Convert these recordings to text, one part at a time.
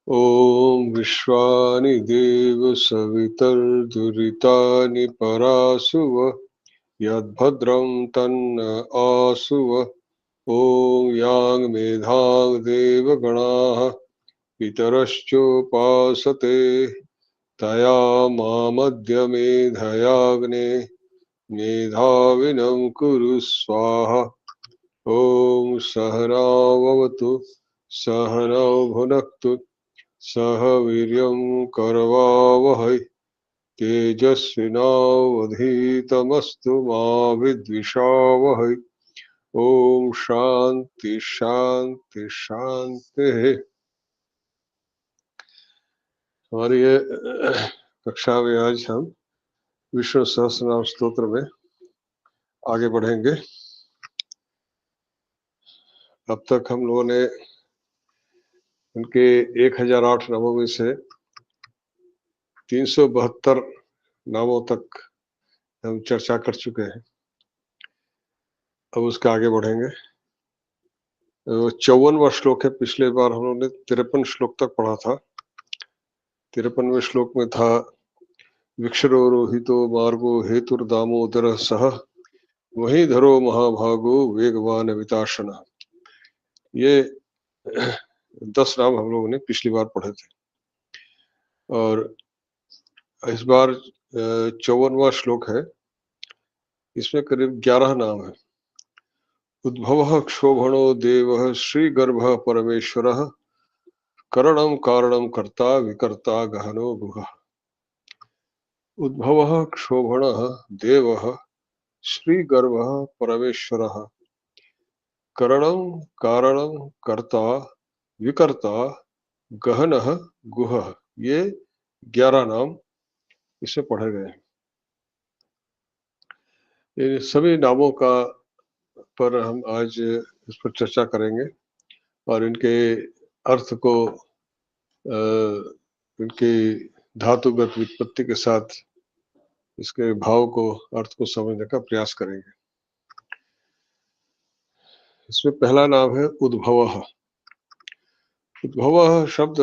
ॐ विश्वानि देव सवितर्दुरितानि परासुव यद्भद्रं तन्न आसुव। ॐ यां मेधां देवगणाः पितरश्चोपासते तया मामद्य मेधयाग्ने मेधाविनं कुरु स्वाहा। ॐ सहनाववतु सहनौ भुनक्तु सह वीर्यं करवावहै तेजस्विनावधीतमस्तु मा विद्विषावहै। ओम शांति शांति शांति। हमारी ये कक्षा में आज हम विष्णु सहस्रनाम स्तोत्र में आगे बढ़ेंगे। अब तक हम लोगों ने उनके 1008 नामों में से 372 नामों तक हम चर्चा कर चुके हैं। अब उसके आगे बढ़ेंगे। 54वां श्लोक है। पिछले बार हम लोगों ने 53 श्लोक तक पढ़ा था। 53वें श्लोक में था विक्षरोहितो मार्गो हेतुर्दामोदर सह वही धरो महाभागो वेगवान विताशन। ये 10 नाम हम लोगों ने पिछली बार पढ़े थे और इस बार 54वां श्लोक है। इसमें करीब 11 नाम है। उद्भवः क्षोभणो देवः श्रीगर्भः परमेश्वरः करणं कारणं कर्ता विकर्ता गहनो गुहः। उद्भवः क्षोभणः देवः श्रीगर्भः परमेश्वरः करणं कारणं कर्ता विकर्ता गहनः गुहः। ये 11 नाम इसमें पढ़े गए हैं। ये सभी नामों का पर हम आज इस पर चर्चा करेंगे और इनके अर्थ को इनकी धातुगत व्युत्पत्ति के साथ इसके भाव को अर्थ को समझने का प्रयास करेंगे। इसमें पहला नाम है उद्भवः। उद्भवः शब्द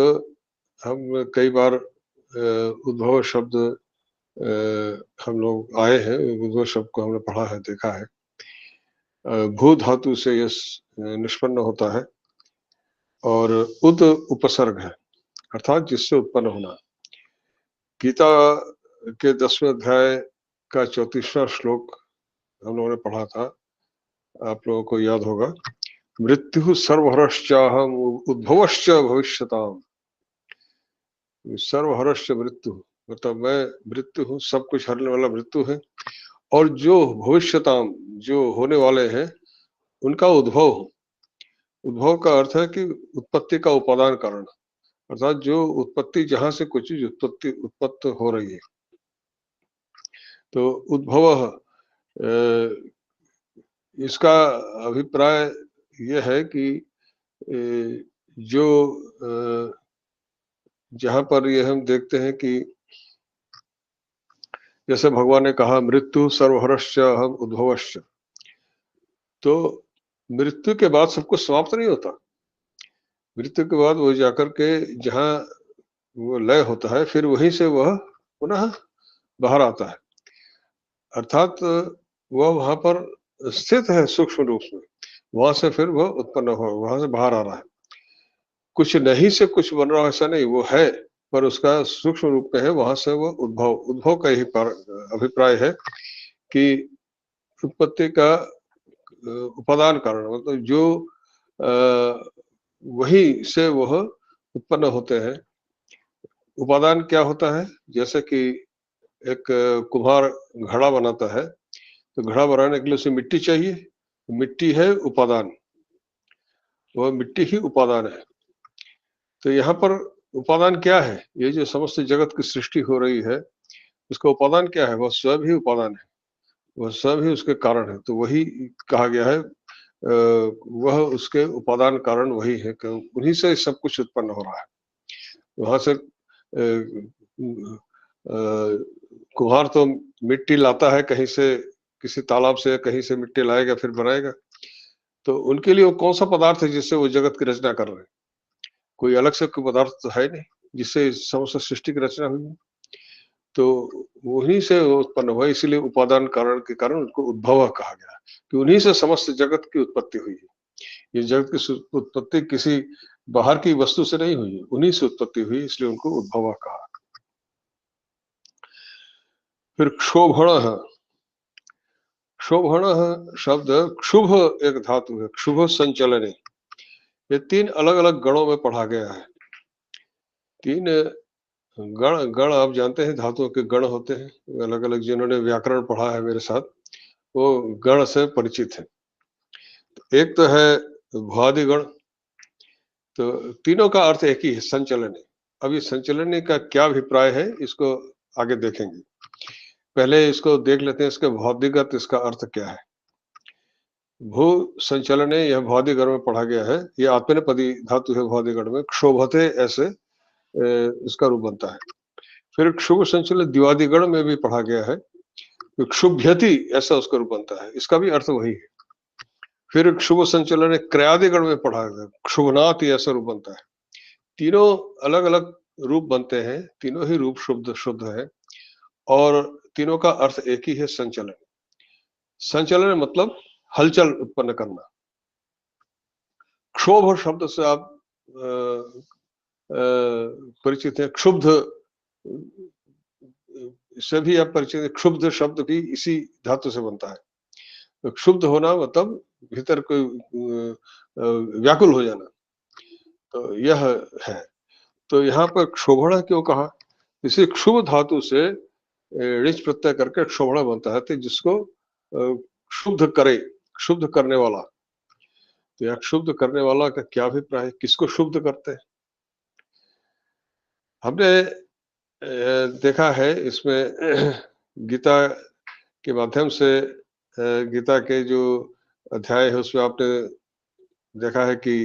हम कई बार उद्भव शब्द हम लोग आए हैं। उद्भव शब्द को हमने पढ़ा है, देखा है। भू धातु से यह निष्पन्न होता है और उद उपसर्ग है, अर्थात जिससे उत्पन्न होना। गीता के 10वें अध्याय का 34वां श्लोक हम लोगों ने पढ़ा था, आप लोगों को याद होगा। मृत्यु सर्वहरश्चाहम उद्भवश्च भविष्यताम। सर्वहरश्च मृत्यु मतलब मैं मृत्यु हूँ, सब कुछ हरने वाला मृत्यु है, और जो भविष्यताम जो होने वाले हैं उनका उद्भव हूँ। उद्भव का अर्थ है कि उत्पत्ति का उपादान कारण, अर्थात जो उत्पत्ति जहां से कुछ चीज उत्पत्ति हो रही है। तो उद्भव इसका अभिप्राय यह है कि जो जहां पर यह हम देखते हैं कि जैसे भगवान ने कहा मृत्यु सर्वहरश्च हम उद्भवश्च, तो मृत्यु के बाद सब कुछ समाप्त नहीं होता। मृत्यु के बाद वो जाकर के जहां वो लय होता है, फिर वहीं से वह पुनः बाहर आता है, अर्थात वह वहां पर स्थित है सूक्ष्म रूप में, वहां से फिर वह उत्पन्न हो, वहां से बाहर आ रहा है। कुछ नहीं से कुछ बन रहा है ऐसा नहीं, वो है पर उसका सूक्ष्म रूप में है, वहां से वह उद्भव। उद्भव का ही अभिप्राय है कि उत्पत्ति का उपादान कारण, मतलब जो वही से वह उत्पन्न होते हैं। उपादान क्या होता है? जैसे कि एक कुम्हार घड़ा बनाता है, तो घड़ा बनाने के लिए उसे मिट्टी चाहिए। मिट्टी है उपादान, वह मिट्टी ही उपादान है। तो यहाँ पर उपादान क्या है? ये जो समस्त जगत की सृष्टि हो रही है, उसका उपादान क्या है? वह स्वयं ही उपादान है, वह स्वयं ही उसके कारण है। तो वही कहा गया है, वह उसके उपादान कारण वही है, उन्हीं से सब कुछ उत्पन्न हो रहा है। वहां से कुम्हार तो मिट्टी लाता है कहीं से, किसी तालाब से कहीं से मिट्टी लाएगा फिर बनाएगा। तो उनके लिए वो कौन सा पदार्थ है जिससे वो जगत की रचना कर रहे हैं? कोई अलग से कोई पदार्थ तो है नहीं जिससे समस्त सृष्टि की रचना हुई। तो उन्हीं से उत्पन्न हुआ, इसीलिए उपादान कारण के कारण उनको उद्भव कहा गया कि उन्हीं से समस्त जगत की उत्पत्ति हुई है। ये जगत की उत्पत्ति किसी बाहर की वस्तु से नहीं हुई, उन्हीं से उत्पत्ति हुई, इसलिए उनको उद्भव कहा। फिर क्षोभण है। क्षोभण शब्द क्षुभ एक धातु है, क्षुभ संचलन। ये 3 अलग अलग गणों में पढ़ा गया है। 3 गण, गण आप जानते हैं धातुओं के गण होते हैं अलग अलग, जिन्होंने व्याकरण पढ़ा है मेरे साथ वो गण से परिचित है। एक तो है भुआदि गण, तो तीनों का अर्थ एक ही है, संचलन है। अब ये संचलन का क्या अभिप्राय है इसको आगे देखेंगे, पहले इसको देख लेते हैं इसके भौतिकगत इसका अर्थ क्या है। भू संचलन यह भौतिकगण में पढ़ा गया है, ये आत्मनेपदी धातु है भौतिकगण में, क्षोभते ऐसे इसका रूप बनता है। फिर क्षुभ संचलन द्विवादिगण में भी पढ़ा गया है, तो क्षुभ्यति ऐसा उसका रूप बनता है, इसका भी अर्थ वही है। फिर क्षुभ संचलन क्रयादिगण में पढ़ा गया, क्षुभनाथ ऐसा रूप बनता है। तीनों अलग अलग रूप बनते हैं, तीनों ही रूप शुद्ध है और तीनों का अर्थ एक ही है, संचलन। संचलन मतलब हलचल उत्पन्न करना। क्षोभ शब्द से आप परिचित है, क्षुब्ध से भी आप परिचित है, क्षुब्ध शब्द भी इसी धातु से बनता है। तो क्षुब्ध होना मतलब भीतर कोई व्याकुल हो जाना, तो यह है। तो यहाँ पर क्षोभणा क्यों कहा, इसे क्षुभ धातु से ऋच प्रत्यय करके क्षोभणा बनता है, तो जिसको शुद्ध करे, शुद्ध करने वाला। तो यह शुद्ध करने वाला का क्या अभिप्राय है, किसको शुद्ध करते हैं। हमने देखा है इसमें गीता के माध्यम से, गीता के जो अध्याय है उसमें आपने देखा है कि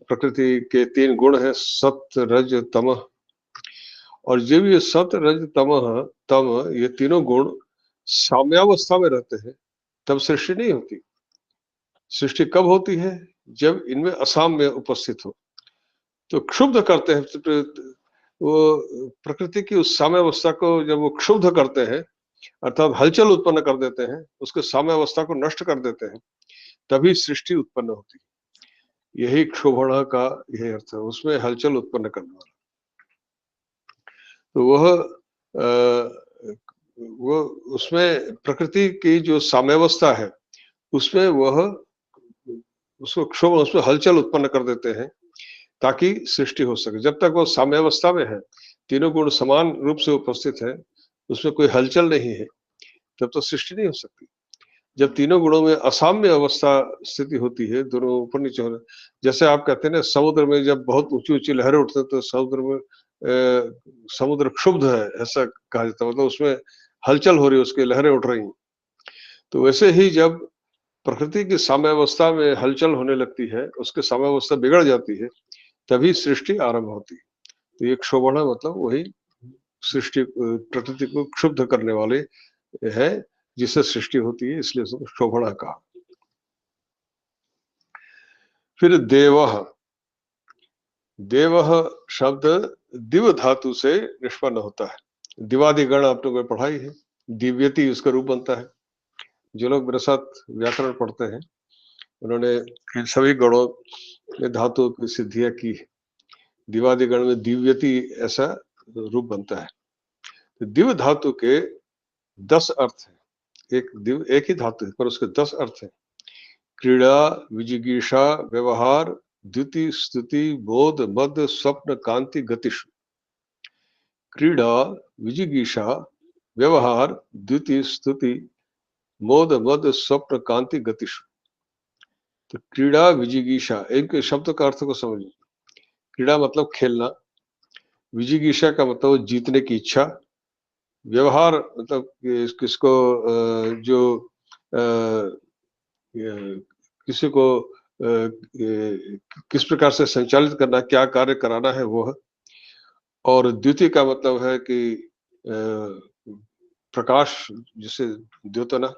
प्रकृति के 3 गुण है, सत्य रज तम, और जब ये सत्य रज तम ये तीनों गुण साम्यावस्था में रहते हैं तब सृष्टि नहीं होती। सृष्टि कब होती है, जब इनमें असाम्य उपस्थित हो। तो क्षुब्ध करते हैं, वो प्रकृति की उस साम्यावस्था को जब वो क्षुब्ध करते हैं अर्थात हलचल उत्पन्न कर देते हैं, उसके साम्यावस्था को नष्ट कर देते हैं, तभी सृष्टि उत्पन्न होती है। यही क्षोभणा का यही अर्थ है, उसमें हलचल उत्पन्न करने वाला। तो वो उसमें प्रकृति की जो साम्यावस्था है उसमें वह उसको क्षोभ, उसमें हलचल उत्पन्न कर देते हैं ताकि सृष्टि हो सके। जब तक वो साम्यावस्था में है, तीनों गुण समान रूप से उपस्थित है, उसमें कोई हलचल नहीं है, तब तो सृष्टि नहीं हो सकती। जब तीनों गुणों में असाम्य अवस्था स्थिति होती है, दोनों ऊपर नीचे हो रहे, जैसे आप कहते हैं ना समुद्र में जब बहुत ऊंची ऊंची लहरें उठते हैं तो समुद्र में समुद्र क्षुब्ध है ऐसा कहा जाता है, मतलब उसमें हलचल हो रही है, उसकी लहरें उठ रही हैं। तो वैसे ही जब प्रकृति की साम्यावस्था में हलचल होने लगती है, उसकी साम्यावस्था बिगड़ जाती है, तभी सृष्टि आरंभ होती है। तो ये क्षोभणा मतलब वही सृष्टि प्रकृति को क्षुब्ध करने वाले है, जिससे सृष्टि होती है, इसलिए उसको क्षोभणा कहा। फिर देवः, देवः शब्द दिव धातु से निष्पन्न होता है। दिवादिगण आप लोगों ने पढ़ाई है, दिव्यति उसका रूप बनता है। जो लोग मेरे साथ व्याकरण पढ़ते हैं उन्होंने इन सभी गणों में धातुओं की सिद्धियां की है। दिवादिगण में दिव्यति ऐसा रूप बनता है। तो दिव धातु के 10 अर्थ है, एक दिव एक ही धातु है पर उसके 10 अर्थ है। क्रीड़ा, विजिगीषा, व्यवहार, द्युति, स्तुति, बोध, मद, स्वप्न, कांति, गतिषु। क्रीड़ा, विजिगीषा, व्यवहार, द्युति, स्तुति, मोद, मद, स्वप्न, कांति, गतिषु। तो क्रीड़ा, विजिगीषा, एक शब्द का अर्थ को समझिए। क्रीड़ा मतलब खेलना, विजिगीषा का मतलब जीतने की इच्छा, व्यवहार मतलब किसको जो किसी को किस प्रकार से संचालित करना, क्या कार्य कराना है वो है। और द्युति का मतलब है कि प्रकाश, जिसे द्योतना,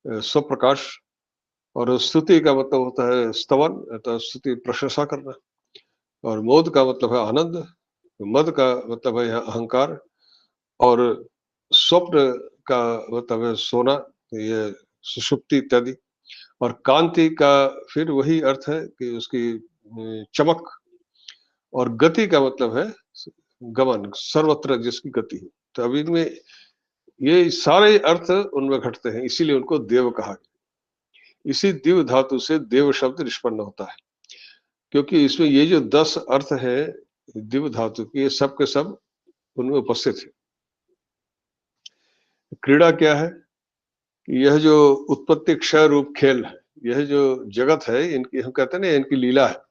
स्वप्रकाश। और स्तुति का मतलब होता है स्तवन, अर्थात स्तुति प्रशंसा करना। और मोद का मतलब है आनंद, मद का मतलब है यहाँ अहंकार, और स्वप्न का मतलब है सोना, ये सुषुप्ति इत्यादि। और कांति का फिर वही अर्थ है कि उसकी चमक। और गति का मतलब है गमन, सर्वत्र जिसकी गति है। तो अब इनमें ये सारे अर्थ उनमें घटते हैं, इसीलिए उनको देव कहा गया। इसी दिव धातु से देव शब्द निष्पन्न होता है, क्योंकि इसमें ये जो 10 अर्थ है दिव धातु के, ये सब के सब उनमें उपस्थित है। क्रीड़ा क्या है? यह जो उत्पत्ति क्षय रूप खेल है, यह जो जगत है, इनकी हम कहते हैं ना, इनकी लीला है।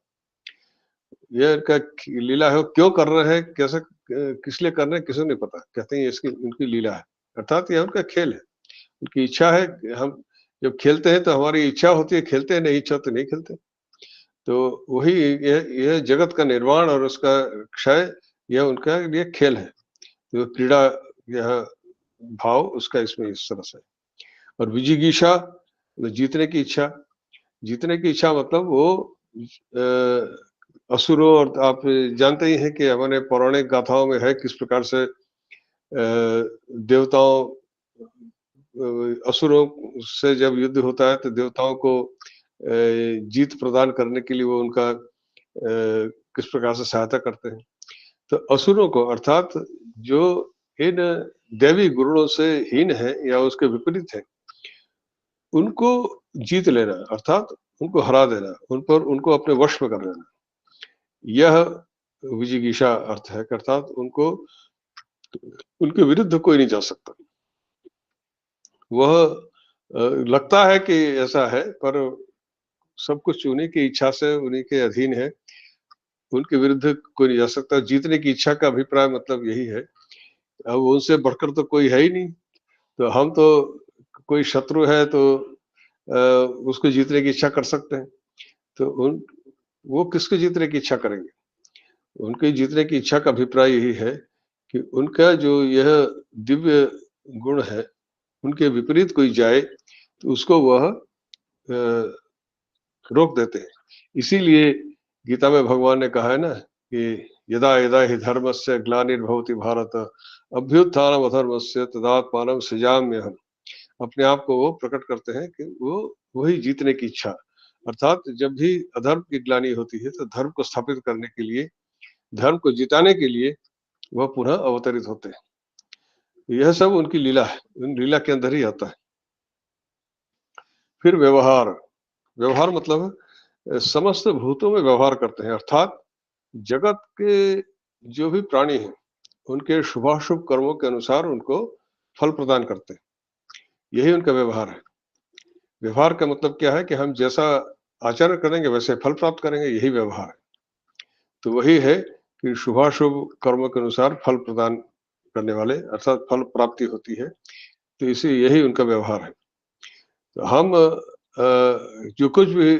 यह इनका लीला है, वो क्यों कर रहे हैं, कैसे, किस लिए कर रहे हैं, किसी को नहीं पता। कहते हैं ये इसकी इनकी लीला है, अर्थात यह उनका खेल है, उनकी इच्छा है कि हम जब खेलते हैं तो हमारी इच्छा होती है खेलते हैं, नहीं इच्छा तो नहीं खेलते। तो वही यह जगत का निर्माण और उसका क्षय, यह उनका लिए खेल है। तो क्रीड़ा, यह भाव उसका इसमें इस तरह से। और विजिगीषा, जीतने की इच्छा। जीतने की इच्छा मतलब वो असुरों, और आप जानते ही हैं कि हमारे पौराणिक गाथाओं में है किस प्रकार से देवताओं, असुरों से जब युद्ध होता है तो देवताओं को जीत प्रदान करने के लिए वो उनका किस प्रकार से सहायता करते हैं। तो असुरों को, अर्थात जो इन दैवी गुणों से हीन है या उसके विपरीत है, उनको जीत लेना, अर्थात उनको हरा देना, उन पर उनको अपने वश में कर लेना, यह विजिगीषा अर्थ है। अर्थात उनको, उनके विरुद्ध कोई नहीं जा सकता। वह लगता है कि ऐसा है, पर सब कुछ उन्हीं की इच्छा से, उन्हीं के अधीन है, उनके विरुद्ध कोई नहीं जा सकता। जीतने की इच्छा का अभिप्राय मतलब यही है। अब उनसे बढ़कर तो कोई है ही नहीं, तो हम तो, कोई शत्रु है तो उसको जीतने की इच्छा कर सकते हैं। तो उन वो किसको जीतने की इच्छा करेंगे? उनके जीतने की इच्छा का अभिप्राय यही है कि उनका जो यह दिव्य गुण है, उनके विपरीत कोई जाए तो उसको वह रोक देते हैं। इसीलिए गीता में भगवान ने कहा है ना कि यदा यदा हि धर्मस्य ग्लानिर्भवति भारत अभ्युत्थानम अधर्मस्य तदात्मानं सृजाम्यहम्। अपने आप को वो प्रकट करते हैं कि वो वही जीतने की इच्छा, अर्थात जब भी अधर्म की ग्लानि होती है तो धर्म को स्थापित करने के लिए, धर्म को जिताने के लिए वह पुनः अवतरित होते हैं। यह सब उनकी लीला है, उन लीला के अंदर ही आता है। फिर व्यवहार। व्यवहार मतलब समस्त भूतों में व्यवहार करते हैं, अर्थात जगत के जो भी प्राणी हैं उनके शुभाशुभ कर्मों के अनुसार उनको फल प्रदान करते हैं, यही उनका व्यवहार है। व्यवहार का मतलब क्या है कि हम जैसा आचरण करेंगे वैसे फल प्राप्त करेंगे, यही व्यवहार है। तो वही है कि शुभाशुभ कर्मों के अनुसार फल प्रदान करने वाले, अर्थात फल प्राप्ति होती है, तो इसी यही उनका व्यवहार है। तो हम जो कुछ भी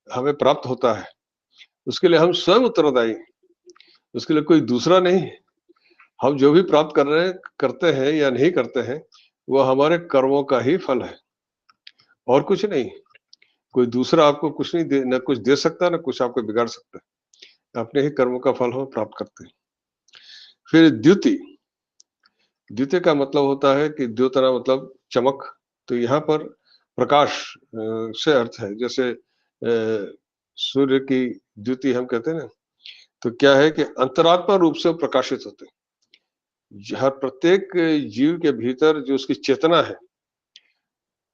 हमें प्राप्त होता है उसके लिए हम स्वयं उत्तरदायी हैं, उसके लिए कोई दूसरा नहीं है। हम जो भी प्राप्त कर रहे हैं, करते हैं या नहीं करते हैं, वो हमारे कर्मों का ही फल है और कुछ नहीं। कोई दूसरा आपको कुछ नहीं दे, न कुछ दे सकता, न कुछ आपको बिगाड़ सकता है। अपने ही कर्मों का फल हम प्राप्त करते हैं। फिर द्युति। द्युति का मतलब होता है कि द्योतना मतलब चमक। तो यहाँ पर प्रकाश से अर्थ है, जैसे सूर्य की द्युति हम कहते हैं ना, तो क्या है कि अंतरात्मा रूप से प्रकाशित होते हैं। हर प्रत्येक जीव के भीतर जो उसकी चेतना है,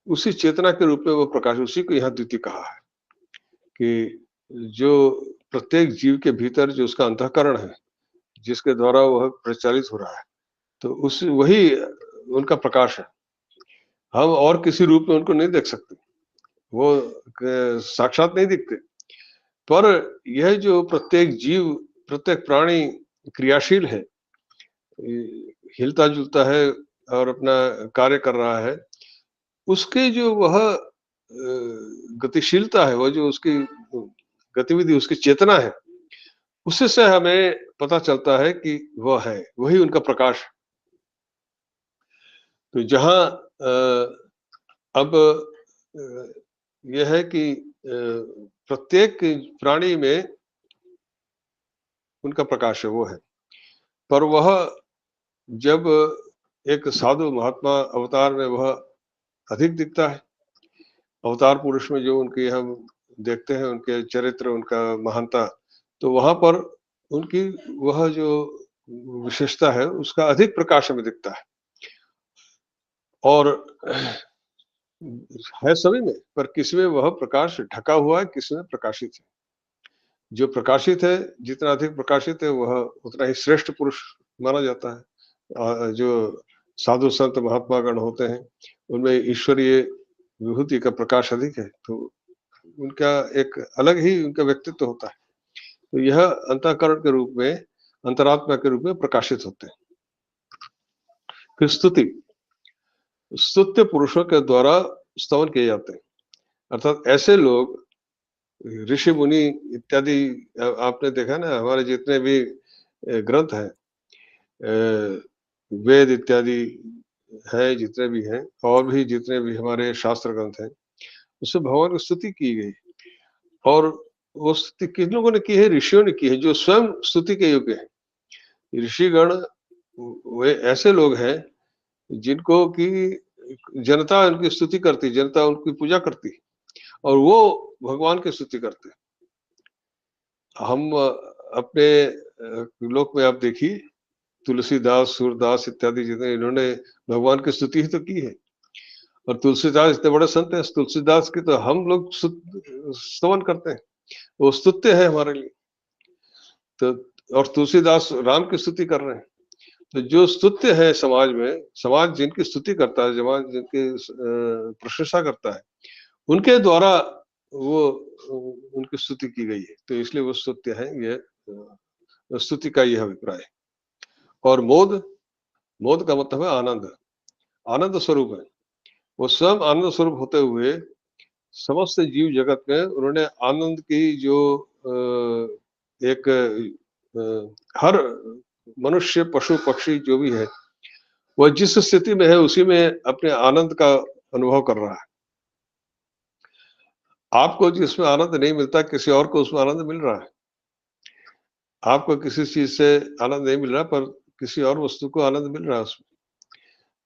उसी चेतना के रूप में वो प्रकाश, उसी को यहाँ द्युति कहा है कि जो प्रत्येक जीव के भीतर जो उसका अंतःकरण है, जिसके द्वारा वह प्रचालित हो रहा है, तो उस वही उनका प्रकाश है। हम और किसी रूप में उनको नहीं देख सकते, वो साक्षात नहीं दिखते, पर यह जो प्रत्येक जीव, प्रत्येक प्राणी क्रियाशील है, हिलता जुलता है और अपना कार्य कर रहा है, उसके जो वह गतिशीलता है, वह जो उसकी गतिविधि, उसकी चेतना है, उससे से हमें पता चलता है कि वह है, वही उनका प्रकाश। तो जहाँ अब यह है कि प्रत्येक प्राणी में उनका प्रकाश है, वो है। पर वह जब एक साधु महात्मा अवतार में वह अधिक दिखता है। अवतार पुरुष में जो उनकी हम देखते हैं, उनके चरित्र, उनका महानता, तो वहाँ पर उनकी वह जो विशेषता है, उसका अधिक प्रकाश हमें दिखता है। और है सभी में, पर किसी में वह प्रकाश ढका हुआ है, किसी में प्रकाशित है। जो प्रकाशित है, जितना अधिक प्रकाशित है, वह उतना ही श्रेष्ठ पुरुष माना जाता है। जो साधु संत महात्मा गण होते हैं, उनमें ईश्वरीय विभूति का प्रकाश अधिक है, तो उनका एक अलग ही उनका व्यक्तित्व होता है। तो यह अंतःकरण के रूप में, अंतरात्मा के रूप में प्रकाशित होते हैं। फिर स्तुति, स्तुत्य पुरुषों के द्वारा स्तवन किए जाते हैं, अर्थात ऐसे लोग, ऋषि मुनि इत्यादि, आपने देखा ना, हमारे जितने भी ग्रंथ हैं, वेद इत्यादि है, जितने भी हैं, और भी जितने भी हमारे शास्त्र ग्रंथ हैं, उसमें भगवान की स्तुति की गई। और वो स्तुति किन लोगों ने की है? ऋषियों ने की है, जो स्वयं स्तुति के योग्य है। ऋषिगण वे ऐसे लोग हैं जिनको की जनता उनकी स्तुति करती, जनता उनकी पूजा करती, और वो भगवान की स्तुति करते। हम अपने लोक में आप देखिए, तुलसीदास, सूरदास इत्यादि जितने, इन्होंने भगवान की स्तुति ही तो की है। और तुलसीदास इतने बड़े संत हैं, तुलसीदास की तो हम लोग स्तवन करते हैं, वो स्तुत्य है हमारे लिए। तो और तुलसीदास राम की स्तुति कर रहे हैं। तो जो स्तुत्य है समाज में, समाज जिनकी स्तुति करता है, समाज जिनकी प्रशंसा करता है, उनके द्वारा वो उनकी स्तुति की गई है, तो इसलिए वो स्तुत्य है। ये स्तुति का यह अभिप्राय है। और मोद, मोद का मतलब है आनंद, आनंद स्वरूप है। वो स्वयं आनंद स्वरूप होते हुए समस्त जीव जगत में उन्होंने आनंद की जो एक हर मनुष्य, पशु, पक्षी जो भी है, वह जिस स्थिति में है उसी में अपने आनंद का अनुभव कर रहा है। आपको जिसमें आनंद नहीं मिलता, किसी और को उसमें आनंद मिल रहा है। आपको किसी चीज से आनंद नहीं मिल रहा, पर किसी और वस्तु को आनंद मिल रहा है उसमें।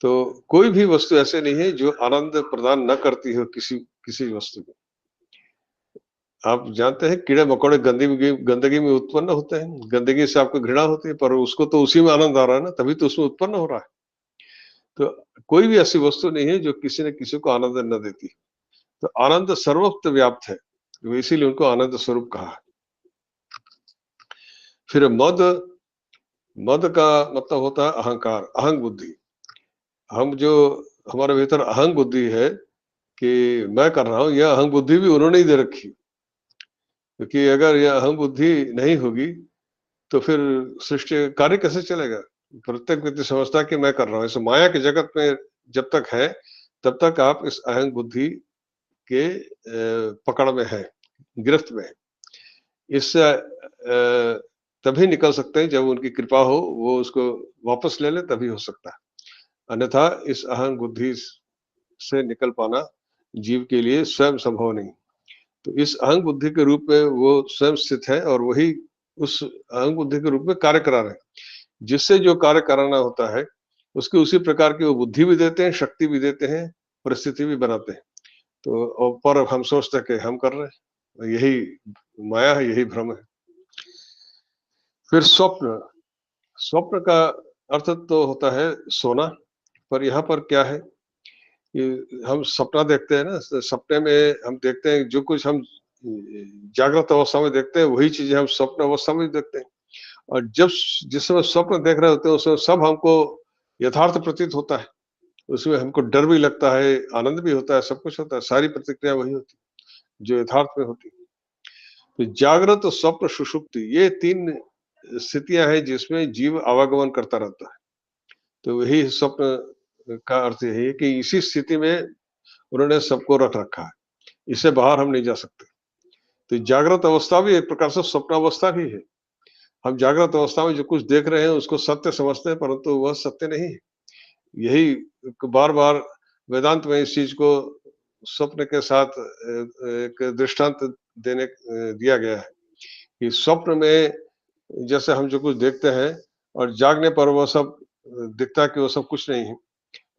तो कोई भी वस्तु ऐसे नहीं है जो आनंद प्रदान न करती हो किसी किसी वस्तु को। आप जानते हैं, कीड़े मकोड़े गंदगी में उत्पन्न होते हैं, गंदगी से आपको घृणा होती है, पर उसको तो उसी में आनंद आ रहा है ना, तभी तो उसमें उत्पन्न हो रहा है। तो कोई भी ऐसी वस्तु नहीं है जो किसी न किसी को आनंद न देती। तो आनंद सर्वत्र व्याप्त है, तो इसीलिए उनको आनंद स्वरूप कहा है। फिर मद, मद का मतलब होता है अहंकार, अहंग बुद्धि। हम जो हमारे भीतर अहंग बुद्धि है कि मैं कर रहा हूं, यह अहंग बुद्धि भी उन्होंने ही दे रखी, क्योंकि अगर यह अहंग बुद्धि नहीं होगी तो फिर सृष्टि कार्य कैसे चलेगा? प्रत्येक व्यक्ति समझता है कि मैं कर रहा हूँ। इस माया के जगत में जब तक है, तब तक आप इस अहंग बुद्धि के पकड़ में है, गिरफ्त में है। इससे तभी निकल सकते हैं जब उनकी कृपा हो, वो उसको वापस ले ले, तभी हो सकता है। अन्यथा इस अहंग बुद्धि से निकल पाना जीव के लिए स्वयं संभव नहीं। तो इस अहंग बुद्धि के रूप में वो स्वयं स्थित है, और वही उस अहंग बुद्धि के रूप में कार्य करा रहे हैं। जिससे जो कार्य कराना होता है, उसकी उसी प्रकार की वो बुद्धि भी देते हैं, शक्ति भी देते हैं, परिस्थिति भी बनाते हैं। तो पर हम सोचते हैं कि हम कर रहे हैं, यही माया है, यही भ्रम है। फिर स्वप्न, स्वप्न का अर्थ तो होता है सोना, पर यहाँ पर क्या है कि हम सपना देखते हैं ना, सपने में हम देखते हैं जो कुछ हम जागृत अवस्था में देखते हैं, वही चीजें हम स्वप्न अवस्था में देखते हैं। और जब जिस समय स्वप्न देख रहे होते हैं, उस समय सब हमको यथार्थ प्रतीत होता है। उसमें हमको डर भी लगता है, आनंद भी होता है, सब कुछ होता है, सारी प्रतिक्रिया वही होती है जो यथार्थ में होती है। तो जागृत, स्वप्न, सुषुप्ति, ये 3 स्थितियां हैं जिसमें जीव आवागमन करता रहता है। तो वही स्वप्न का अर्थ यही है कि इसी स्थिति में उन्होंने सबको रख रखा है, इससे बाहर हम नहीं जा सकते। तो जागृत अवस्था भी एक प्रकार से स्वप्न अवस्था भी है। हम जागृत अवस्था में जो कुछ देख रहे हैं उसको सत्य समझते हैं, परंतु वह सत्य नहीं है। यही बार-बार वेदांत में इस चीज को स्वप्न के साथ एक दृष्टांत दिया गया है कि स्वप्न में जैसे हम जो कुछ देखते हैं और जागने पर वो सब दिखता है कि वो सब कुछ नहीं है।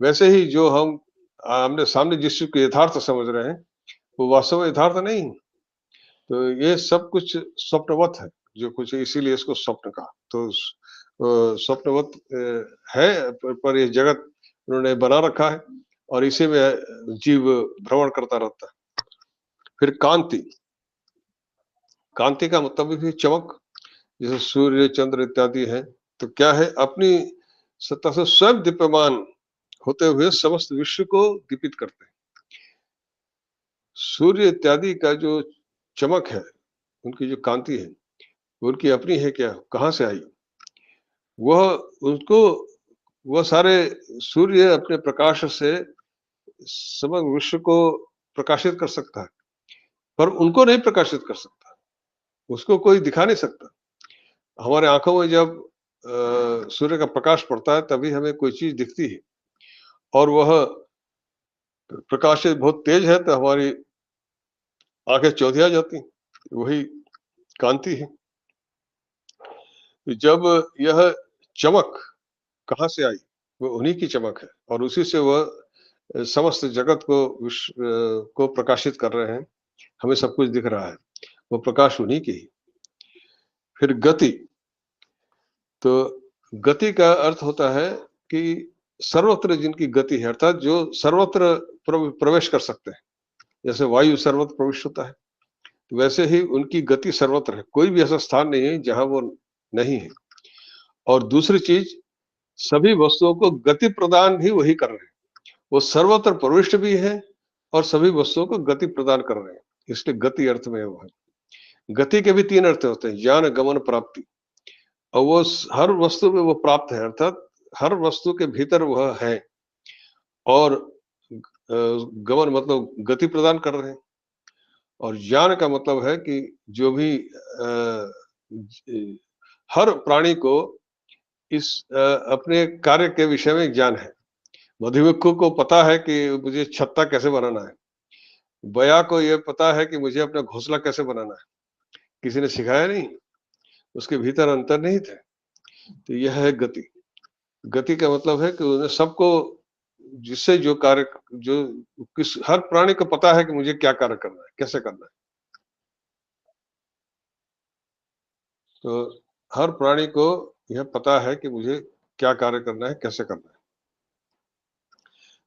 वैसे ही जो हम आमने सामने जिस चीज़ को यथार्थ समझ रहे हैं, वो वास्तव में यथार्थ नहीं है। तो ये सब कुछ स्वप्नवत है, जो कुछ है इसीलिए इसको स्वप्न कहा। तो स्वप्नवत है पर ये जगत उन्होंने बना रखा है और इसी में जीव भ्रमण करता रहता है। फिर कांति, कांति का मतलब भी चमक, जैसे सूर्य, चंद्र इत्यादि हैं, तो क्या है अपनी सत्ता से स्वयं दीप्यमान होते हुए समस्त विश्व को दीपित करते हैं। सूर्य इत्यादि का जो चमक है, उनकी जो कांति है, उनकी अपनी है क्या? कहाँ से आई? वह उनको वह सारे सूर्य अपने प्रकाश से समग्र विश्व को प्रकाशित कर सकता है, पर उनको नहीं प्रकाशित कर सकता, उसको कोई दिखा नहीं सकता। हमारे आँखों में जब सूर्य का प्रकाश पड़ता है तभी हमें कोई चीज़ दिखती है और वह प्रकाश बहुत तेज है तो हमारी आँखें चौंधिया जाती हैं, वही कांति है। जब यह चमक कहाँ से आई? वो उन्हीं की चमक है और उसी से वह समस्त जगत को को प्रकाशित कर रहे हैं। हमें सब कुछ दिख रहा है, वो प्रकाश उन्हीं की है। फिर गति, तो गति का अर्थ होता है कि सर्वत्र जिनकी गति है, अर्थात जो सर्वत्र प्रवेश कर सकते हैं। जैसे वायु सर्वत्र प्रविष्ट होता है, तो वैसे ही उनकी गति सर्वत्र है। कोई भी ऐसा स्थान नहीं है जहाँ वो नहीं है। और दूसरी चीज़, सभी वस्तुओं को गति प्रदान भी वही कर रहे हैं। वो सर्वत्र प्रविष्ट भी है और सभी वस्तुओं को गति प्रदान कर रहे हैं। इसलिए गति अर्थ में है वो है। गति के भी 3 अर्थ होते हैं, ज्ञान, गमन, प्राप्ति। और वो हर वस्तु में वो प्राप्त है, अर्थात हर वस्तु के भीतर वह है और गमन मतलब गति प्रदान कर रहे हैं। और ज्ञान का मतलब है कि जो भी हर प्राणी को इस अपने कार्य के विषय में ज्ञान है। मधुमक्खी को पता है कि मुझे छत्ता कैसे बनाना है। बया को ये पता है कि मुझे अपना घोंसला कैसे बनाना है। किसी ने सिखाया नहीं, उसके भीतर अंतर्निहित है। तो यह है गति। गति का मतलब है कि उन्हें सबको जिससे जो कार्य जो किस हर प्राणी को पता है कि मुझे क्या कार्य करना है, कैसे करना है। तो हर प्राणी को यह पता है कि मुझे क्या कार्य करना है, कैसे करना है।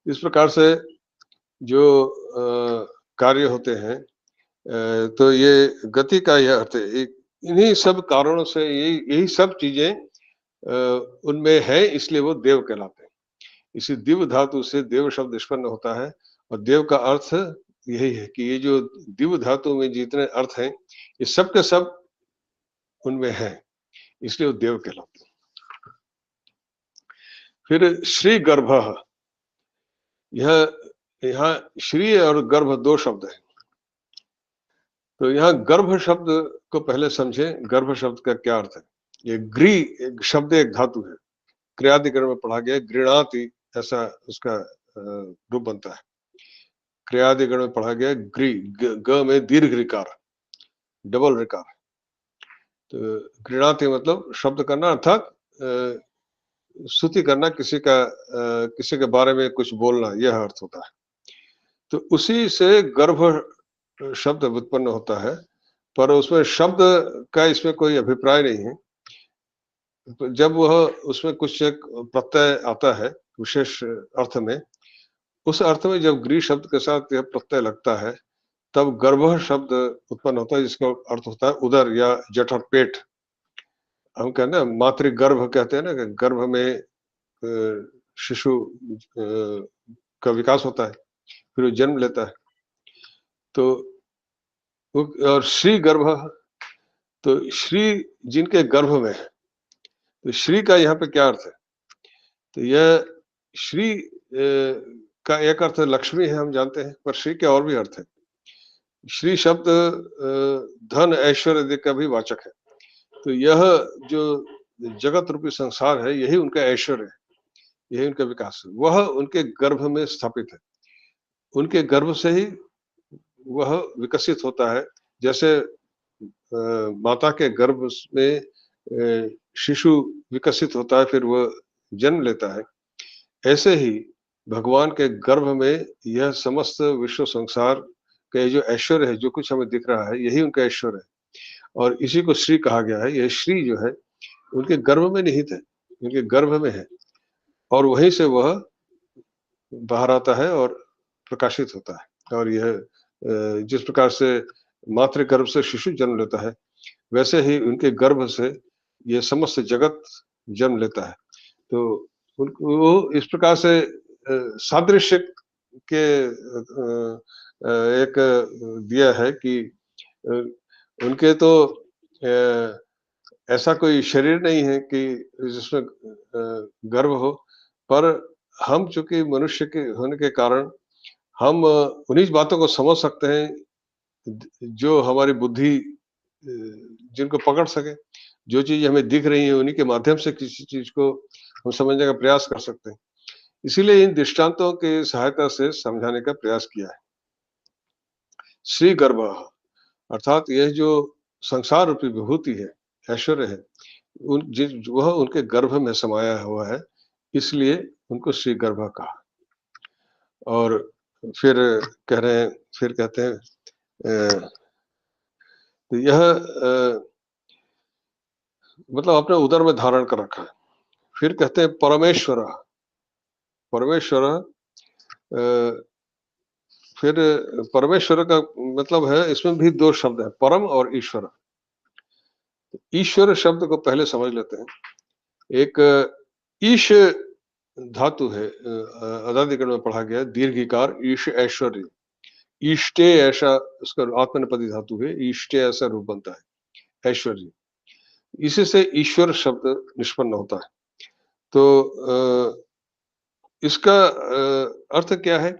इस प्रकार से जो कार्य होते हैं तो ये गति का यह अर्थ है। इन्हीं सब कारणों से यही सब चीजें उनमें है, इसलिए वो देव कहलाते हैं। इसी दिव धातु से देव शब्द निष्पन्न होता है और देव का अर्थ यही है कि ये जो दिव धातु में जितने अर्थ हैं, ये सब के सब उनमें है, इसलिए वो देव कहलाते हैं। फिर श्री गर्भ, यह यहाँ श्री और गर्भ 2 शब्द है। तो यहाँ गर्भ शब्द को पहले समझें, गर्भ शब्द का क्या अर्थ है। ये ग्री एक शब्द, एक धातु है, क्रियादिगण में पढ़ा गया, गृणाति ऐसा उसका रूप बनता है। क्रियादिगण में पढ़ा गया ग्री, ग में दीर्घ ऋकार, डबल ऋकार। तो गृणाति मतलब शब्द करना, अर्थात स्तुति करना, किसी के बारे में कुछ बोलना, यह अर्थ होता है। तो उसी से गर्भ शब्द उत्पन्न होता है, पर उसमें शब्द का इसमें कोई अभिप्राय नहीं है। तो जब वह उसमें कुछ एक प्रत्यय आता है विशेष अर्थ में, उस अर्थ में जब ग्री शब्द के साथ यह प्रत्यय लगता है, तब गर्भ शब्द उत्पन्न होता है, जिसका अर्थ होता है उदर या जठ और पेट। हम कहते हैं मातृ गर्भ कहते हैं ना, कि गर्भ में शिशु का विकास होता है, फिर वो जन्म लेता है। तो और श्री गर्भ, तो श्री जिनके गर्भ में है, तो श्री का यहाँ पे क्या अर्थ है? तो यह श्री का एक अर्थ लक्ष्मी है, हम जानते हैं, पर श्री के और भी अर्थ है। श्री शब्द धन, ऐश्वर्य का भी वाचक है। तो यह जो जगत रूपी संसार है, यही उनका ऐश्वर्य है, यही उनका विकास है। वह उनके गर्भ में स्थापित है, उनके गर्भ से ही वह विकसित होता है। जैसे माता के गर्भ में शिशु विकसित होता है, फिर वह जन्म लेता है। ऐसे ही भगवान के गर्भ में यह समस्त विश्व संसार का ये जो ऐश्वर्य है, जो कुछ हमें दिख रहा है, यही उनका ऐश्वर्य है और इसी को श्री कहा गया है। यह श्री जो है, उनके गर्भ में निहित है, उनके गर्भ में है और वहीं से वह बाहर आता है और प्रकाशित होता है और यह जिस प्रकार से मातृ गर्भ से शिशु जन्म लेता है, वैसे ही उनके गर्भ से ये समस्त जगत जन्म लेता है। तो उनको वो इस प्रकार से सादृश्य के एक दिया है कि अ, उनके तो ऐसा कोई शरीर नहीं है कि जिसमें गर्भ हो, पर हम चूँकि मनुष्य के होने के कारण हम उन्हीं बातों को समझ सकते हैं द जो हमारी बुद्धि जिनको पकड़ सके। जो चीज़ हमें दिख रही है, उन्हीं के माध्यम से किसी चीज़ को हम समझने का प्रयास कर सकते हैं। इसीलिए इन दृष्टांतों की सहायता से समझाने का प्रयास किया है। श्री गर्भः अर्थात यह जो संसार रूपी विभूति है, ऐश्वर्य है, उन जिस वह उनके गर्भ में समाया हुआ है, इसलिए उनको श्री गर्भः कहा। और फिर कह रहे हैं फिर कहते हैं तो यह मतलब अपने उदर में धारण कर रखा है। फिर कहते हैं परमेश्वरः, परमेश्वरः फिर परमेश्वर का मतलब है इसमें भी 2 शब्द हैं, परम और ईश्वर। ईश्वर शब्द को पहले समझ लेते हैं। एक ईश धातु है अदादिगण में पढ़ा गया है, दीर्घ इकार ईश ऐश्वर्य। ईष्टे ऐसा उसका आत्मनेपदी धातु है, ईष्टे ऐसा रूप बनता है, ऐश्वर्य। इसी से ईश्वर शब्द निष्पन्न होता है। तो इसका अर्थ क्या है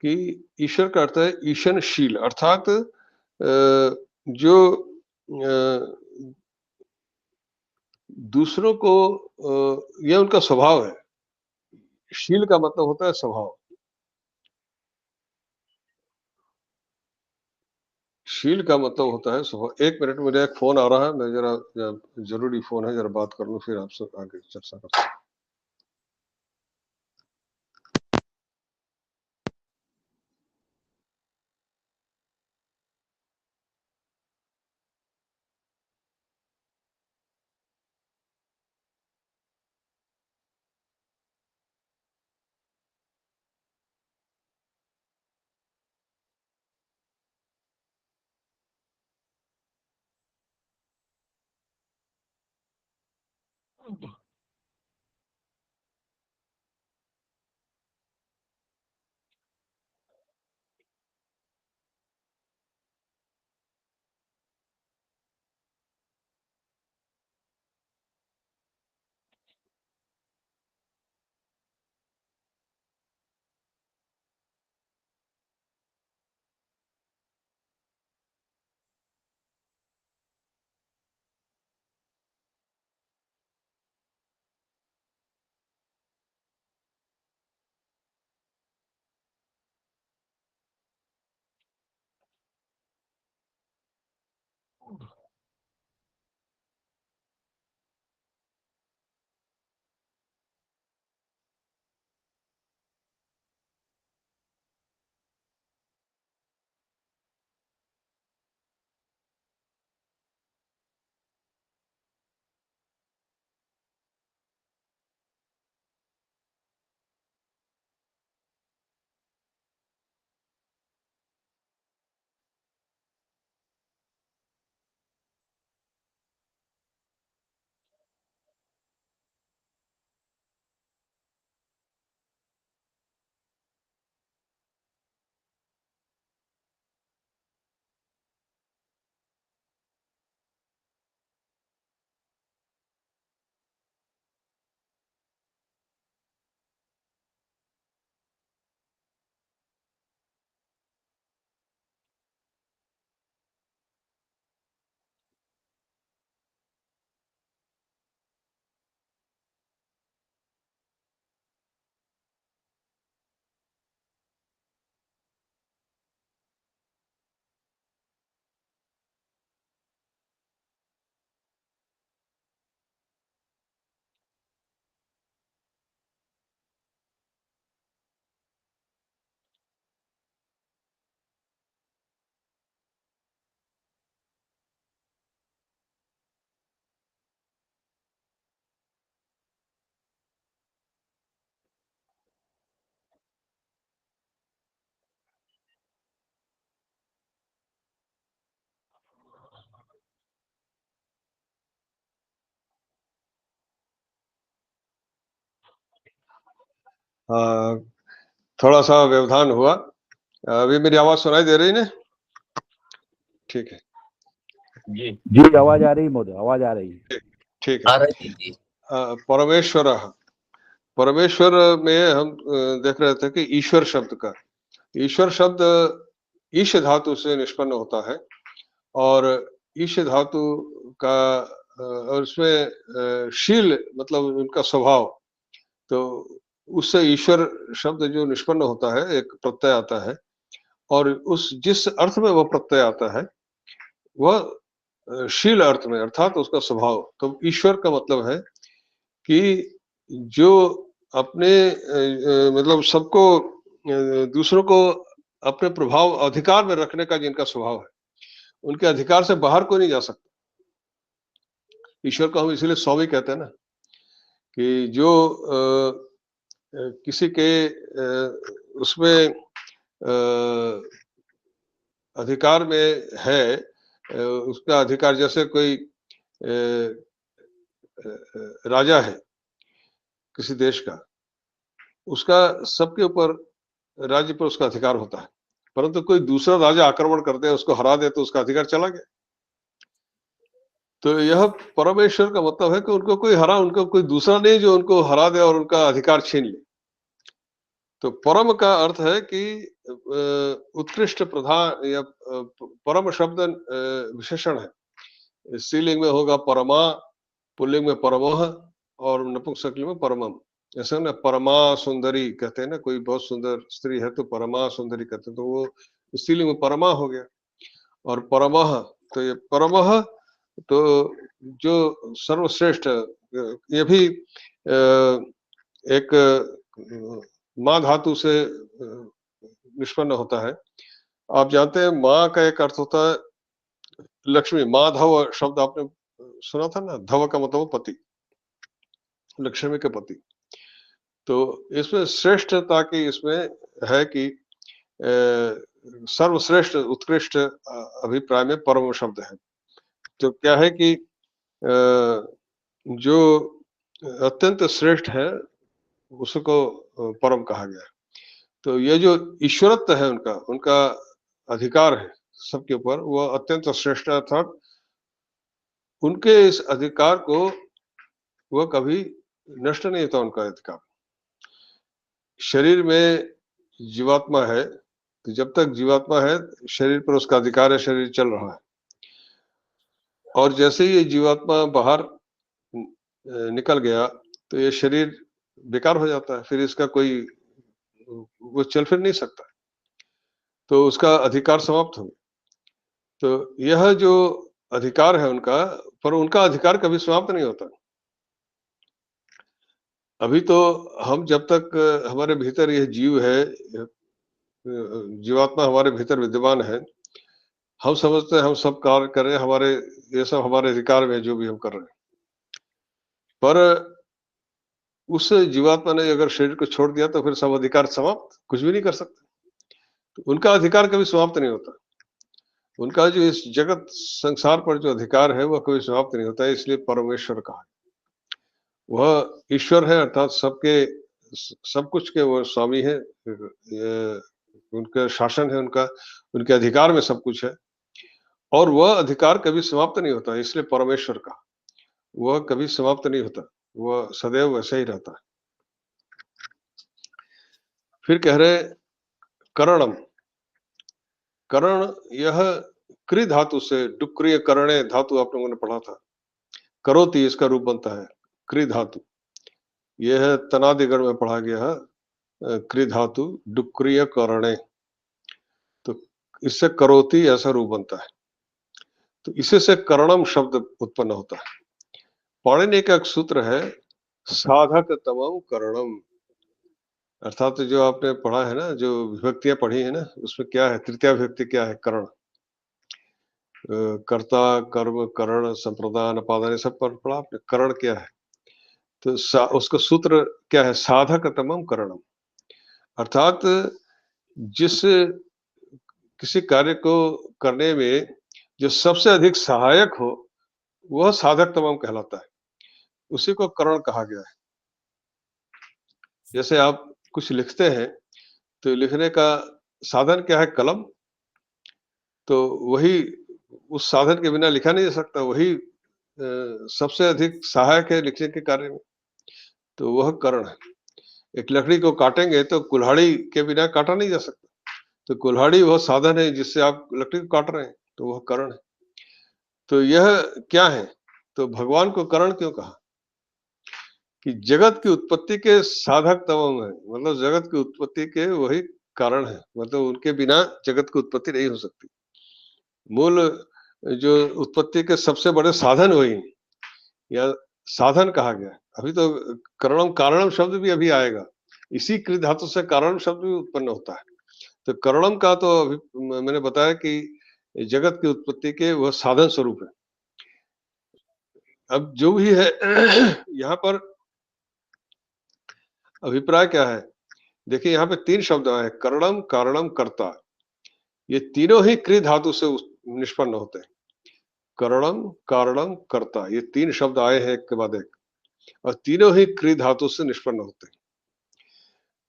कि ईश्वर का अर्थ है ईशनशील अर्थात जो दूसरों को यह उनका स्वभाव है। शील का मतलब होता है स्वभाव। शील का मतलब होता है स्वभाव। 1 मिनट मेरा एक फ़ोन आ रहा है, मैं ज़रा ज़रूरी फ़ोन है, ज़रा बात कर लूँ फिर आपसे आगे चर्चा करते हैं। हाँ, थोड़ा सा व्यवधान हुआ। अभी मेरी आवाज सुनाई दे रही ना? ठीक है, जी जी, आवाज आ रही महोदय, आवाज आ रही है। ठीक आ है। रही जी। परमेश्वर, परमेश्वर में हम देख रहे थे कि ईश्वर शब्द का, ईश्वर शब्द ईश धातु से निष्पन्न होता है, और ईश धातु का और उसमें शील मतलब उनका स्वभाव, तो उससे ईश्वर शब्द जो निष्पन्न होता है, एक प्रत्यय आता है, और उस जिस अर्थ में वह प्रत्यय आता है वह शील अर्थ में, अर्थात उसका स्वभाव। तो ईश्वर का मतलब है कि जो अपने मतलब सबको दूसरों को अपने प्रभाव अधिकार में रखने का जिनका स्वभाव है, उनके अधिकार से बाहर कोई नहीं जा सकता। ईश्वर को हम इसीलिए स्वामी कहते हैं ना, कि जो किसी के उसमें अधिकार में है, उसका अधिकार, जैसे कोई राजा है किसी देश का, उसका सबके ऊपर, राज्य पर उसका अधिकार होता है, परंतु कोई दूसरा राजा आक्रमण कर दे, उसको हरा दे, तो उसका अधिकार चला गया। तो यह परमेश्वर का मतलब है कि उनको कोई हरा, उनको कोई दूसरा नहीं जो उनको हरा दे और उनका अधिकार छीन ले। तो परम का अर्थ है कि उत्कृष्ट, प्रधान, या परम शब्द विशेषण है। स्त्रीलिंग में होगा परमा, पुल्लिंग में परमः, और नपुंसकलिंग में परमम। ऐसा ना, परमा सुंदरी कहते हैं ना, कोई बहुत सुंदर स्त्री है तो परमा सुंदरी कहते हैं, तो वो स्त्रीलिंग में परमा हो गया। और परमः, तो ये परमः तो जो सर्वश्रेष्ठ, ये भी एक माँ धातु से निष्पन्न होता है। आप जानते हैं माँ का एक अर्थ होता है लक्ष्मी। माधव शब्द आपने सुना था ना, धव का मतलब पति, लक्ष्मी के पति। तो इसमें श्रेष्ठता की इसमें है कि सर्वश्रेष्ठ, उत्कृष्ट अभिप्राय में परम शब्द है। तो क्या है कि जो अत्यंत श्रेष्ठ है उसको परम कहा गया है। तो ये जो ईश्वरत्व है उनका, उनका अधिकार है सबके ऊपर, वह अत्यंत श्रेष्ठ, अर्थात उनके इस अधिकार को वह कभी नष्ट नहीं होता। उनका अधिकार, शरीर में जीवात्मा है, तो जब तक जीवात्मा है शरीर पर उसका अधिकार है, शरीर चल रहा है। और जैसे ही ये जीवात्मा बाहर निकल गया तो ये शरीर बेकार हो जाता है, फिर इसका कोई, वो चल फिर नहीं सकता, तो उसका अधिकार समाप्त हो गया। तो यह जो अधिकार है उनका, पर उनका अधिकार कभी समाप्त नहीं होता। अभी तो हम जब तक हमारे भीतर यह जीव है, जीवात्मा हमारे भीतर विद्यमान है, हम समझते हैं हम सब कार्य कर रहे हैं, हमारे ये सब हमारे अधिकार में जो भी हम कर रहे हैं। पर उस जीवात्मा ने अगर शरीर को छोड़ दिया तो फिर सब अधिकार समाप्त, कुछ भी नहीं कर सकते। तो उनका अधिकार कभी समाप्त नहीं होता। उनका जो इस जगत संसार पर जो अधिकार है वह कभी समाप्त नहीं होता है, इसलिए परमेश्वर कहा। वह ईश्वर है, अर्थात सबके, सब कुछ के वो स्वामी है। उनका शासन है, उनका, उनके अधिकार में सब कुछ है, और वह अधिकार कभी समाप्त नहीं होता, इसलिए परमेश्वर का, वह कभी समाप्त नहीं होता, वह सदैव वैसे ही रहता है। फिर कह रहे करणम, करण, यह क्रि धातु से, डुक्रिय करणे धातु आप लोगों ने पढ़ा था, करोति इसका रूप बनता है, क्रि धातु। यह तनादिगण में पढ़ा गया है, क्रि धातु डुक्रिय करणे, तो इससे करोति ऐसा रूप बनता है। तो इसी से करणम शब्द उत्पन्न होता है। पाणिनि का एक सूत्र है, साधक तमम करणम, अर्थात जो आपने पढ़ा है ना, जो विभक्तियां पढ़ी है ना, उसमें क्या है, तृतीया विभक्ति क्या है, करण, कर्ता, कर्म, करण, संप्रदान, अपादान, ये सब पढ़ा आपने। करण क्या है, तो उसका सूत्र क्या है, साधक तमम करणम, अर्थात जिस किसी कार्य को करने में जो सबसे अधिक सहायक हो वह साधक तमम कहलाता है, उसी को करण कहा गया है। जैसे आप कुछ लिखते हैं तो लिखने का साधन क्या है? कलम। तो वही उस साधन के बिना लिखा नहीं जा सकता, वही सबसे अधिक सहायक है लिखने के कार्य में, तो वह कर्ण है। एक लकड़ी को काटेंगे तो कुल्हाड़ी के बिना काटा नहीं जा सकता, तो कुल्हाड़ी वह साधन है जिससे आप लकड़ी को काट रहे हैं, तो वह कर्ण है। तो यह क्या है? तो भगवान को कर्ण क्यों कहा? कि जगत की उत्पत्ति के साधक तमम है, मतलब जगत की उत्पत्ति के वही कारण है, मतलब उनके बिना जगत की उत्पत्ति नहीं हो सकती। मूल जो उत्पत्ति के सबसे बड़े साधन वही हैं, या साधन कहा गया है। अभी तो करणम कारणम शब्द भी अभी आएगा, इसी कृत धातु से कारण शब्द भी उत्पन्न होता है। तो करणम का तो अभी मैंने बताया कि जगत की उत्पत्ति के वह साधन स्वरूप है। अब जो भी है यहाँ पर अभिप्राय क्या है? देखिए यहाँ पे 3 शब्द आए हैं, करणम, कारणम, कर्ता। ये तीनों ही कृ धातु से निष्पन्न होते हैं। करणम, कारणम, कर्ता, ये 3 शब्द आए हैं एक के बाद एक, और तीनों ही कृ धातु से निष्पन्न होते हैं।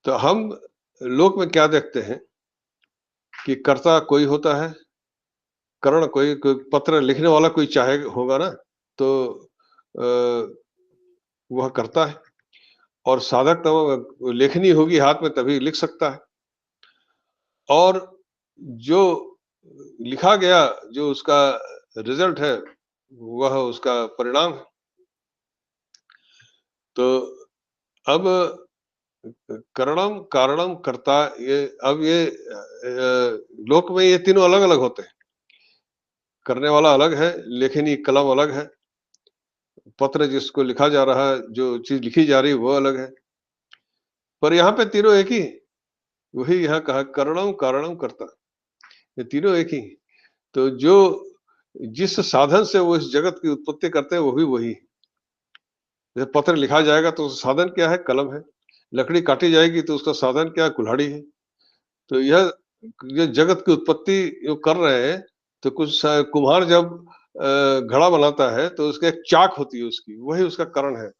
तो हम लोक में क्या देखते हैं कि कर्ता कोई होता है, कर्ण कोई पत्र लिखने वाला कोई चाहे होगा ना, तो वह करता है, और साधक तो लेखनी होगी हाथ में तभी लिख सकता है, और जो लिखा गया जो उसका रिजल्ट है वह उसका परिणाम है। तो अब करणम, कारणम, कर्ता, ये अब ये लोक में ये तीनों अलग अलग होते हैं। करने वाला अलग है, लेखनी कलम अलग है, पत्र जिसको लिखा जा रहा है, जो चीज लिखी जा रही है वो अलग है, पर यहाँ पे तीनों एक ही। वही यहाँ कहा करणम, कारणम, कर्ता, ये तीनों एक ही। तो जो जिस साधन से वो इस जगत की उत्पत्ति करते हैं वो भी वही है। जैसे पत्र लिखा जाएगा तो साधन क्या है? कलम है। लकड़ी काटी जाएगी तो उसका साधन क्या है? कुल्हाड़ी है। तो यह ये जगत की उत्पत्ति जो कर रहे हैं, तो कुछ कुम्हार जब घड़ा बनाता है तो उसके एक चाक होती है उसकी, वही उसका करण है।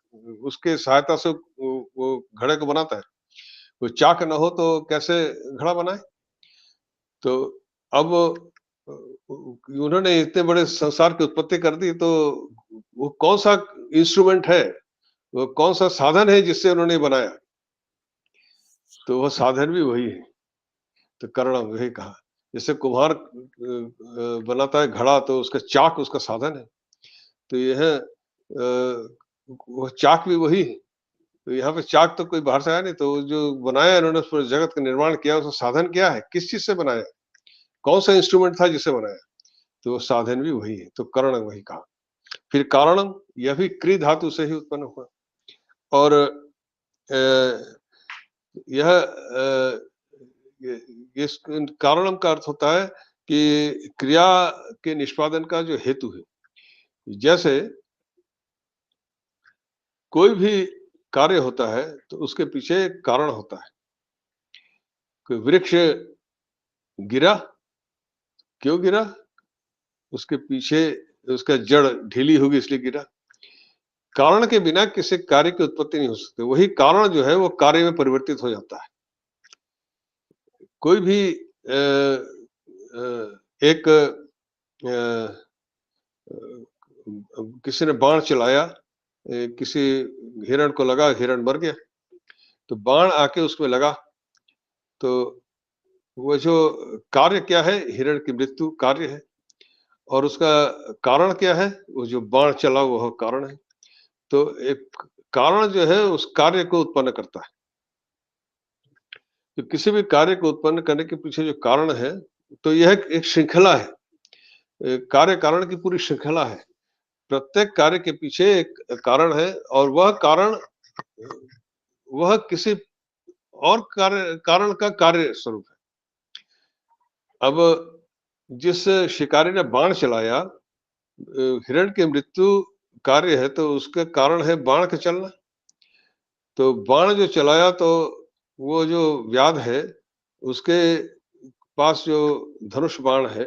उसके सहायता से वो घड़े को बनाता है। वो चाक न हो तो कैसे घड़ा बनाए? तो अब उन्होंने इतने बड़े संसार की उत्पत्ति कर दी, तो वो कौन सा इंस्ट्रूमेंट है, वो कौन सा साधन है जिससे उन्होंने बनाया? तो वह साधन भी वही है। तो कर्ण वही कहा, जैसे कुम्हार बनाता है घड़ा तो उसका चाक उसका साधन है, तो यह वह चाक भी वही है। तो यहाँ पे चाक तो कोई बाहर से आया नहीं, तो जो बनाया इन्होंने उस पर जगत का निर्माण किया, उसका साधन क्या है? किस चीज से बनाया? कौन सा इंस्ट्रूमेंट था जिससे बनाया? तो वो साधन भी वही है, तो कर्ण वही कहा। फिर कारणम, यह भी क्री धातु से ही उत्पन्न हुआ, और यह इस कारणम का अर्थ होता है कि क्रिया के निष्पादन का जो हेतु है। जैसे कोई भी कार्य होता है तो उसके पीछे एक कारण होता है। कोई वृक्ष गिरा, क्यों गिरा? उसके पीछे उसका जड़ ढीली होगी इसलिए गिरा। कारण के बिना किसी कार्य की उत्पत्ति नहीं हो सकती, वही कारण जो है वो कार्य में परिवर्तित हो जाता है। कोई भी एक किसी ने बाण चलाया, किसी हिरण को लगा, हिरण मर गया, तो बाण आके उसमें लगा, तो वो जो कार्य क्या है? हिरण की मृत्यु कार्य है, और उसका कारण क्या है? वो जो बाण चला वह कारण है। तो एक कारण जो है उस कार्य को उत्पन्न करता है। तो किसी भी कार्य को उत्पन्न करने के पीछे जो कारण है, तो यह एक श्रृंखला है, कार्य कारण की पूरी श्रृंखला है। प्रत्येक कार्य के पीछे एक कारण है, और वह कारण वह किसी और कार्य कारण का कार्य स्वरूप है। अब जिस शिकारी ने बाण चलाया, हिरण की मृत्यु कार्य है, तो उसका कारण है बाण का चलना। तो बाण जो चलाया, तो वो जो व्याध है उसके पास जो धनुष बाण है,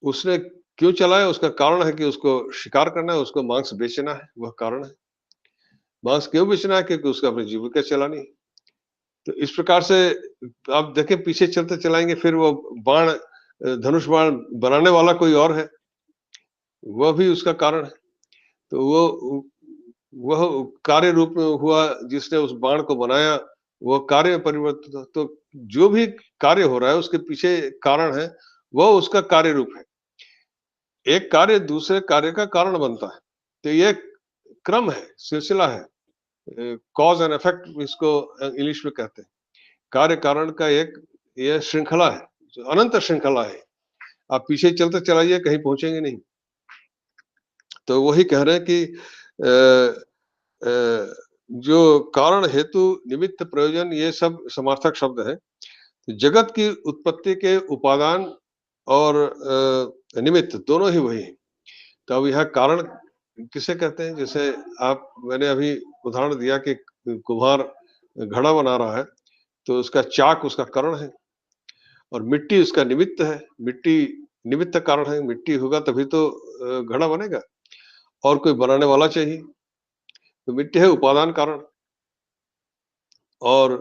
उसने क्यों चलाया? उसका कारण है कि उसको शिकार करना है, उसको मांस बेचना है, वह कारण है। मांस क्यों बेचना है? क्योंकि उसका अपनी जीविका चलानी है। तो इस प्रकार से आप देखें, पीछे चलते चलाएंगे, फिर वो बाण, धनुष बाण बनाने वाला कोई और है, वह भी उसका कारण है। तो वह कार्य रूप में हुआ, जिसने उस बाण को बनाया, वो कार्य में परिवर्तित हो। तो जो भी कार्य हो रहा है उसके पीछे कारण है, वह उसका कार्य रूप है। एक कार्य दूसरे कार्य का कारण बनता है, तो ये क्रम है, सिलसिला है, कॉज एंड इफेक्ट इसको इंग्लिश में कहते हैं। कार्य कारण का एक ये श्रृंखला है, जो अनंत श्रृंखला है। आप पीछे चलते चलाइए, कहीं पहुंचेंगे नहीं। तो वही कह रहे हैं कि जो कारण, हेतु, निमित्त, प्रयोजन, ये सब समार्थक शब्द है। तो जगत की उत्पत्ति के उपादान और निमित्त दोनों ही वही हैं। तो अब यह कारण किसे कहते हैं? जैसे मैंने अभी उदाहरण दिया कि कुम्हार घड़ा बना रहा है, तो उसका चाक उसका कारण है, और मिट्टी उसका निमित्त है। मिट्टी निमित्त कारण है, मिट्टी होगा तभी तो घड़ा बनेगा, और कोई बनाने वाला चाहिए। तो मिट्टी है उपादान कारण, और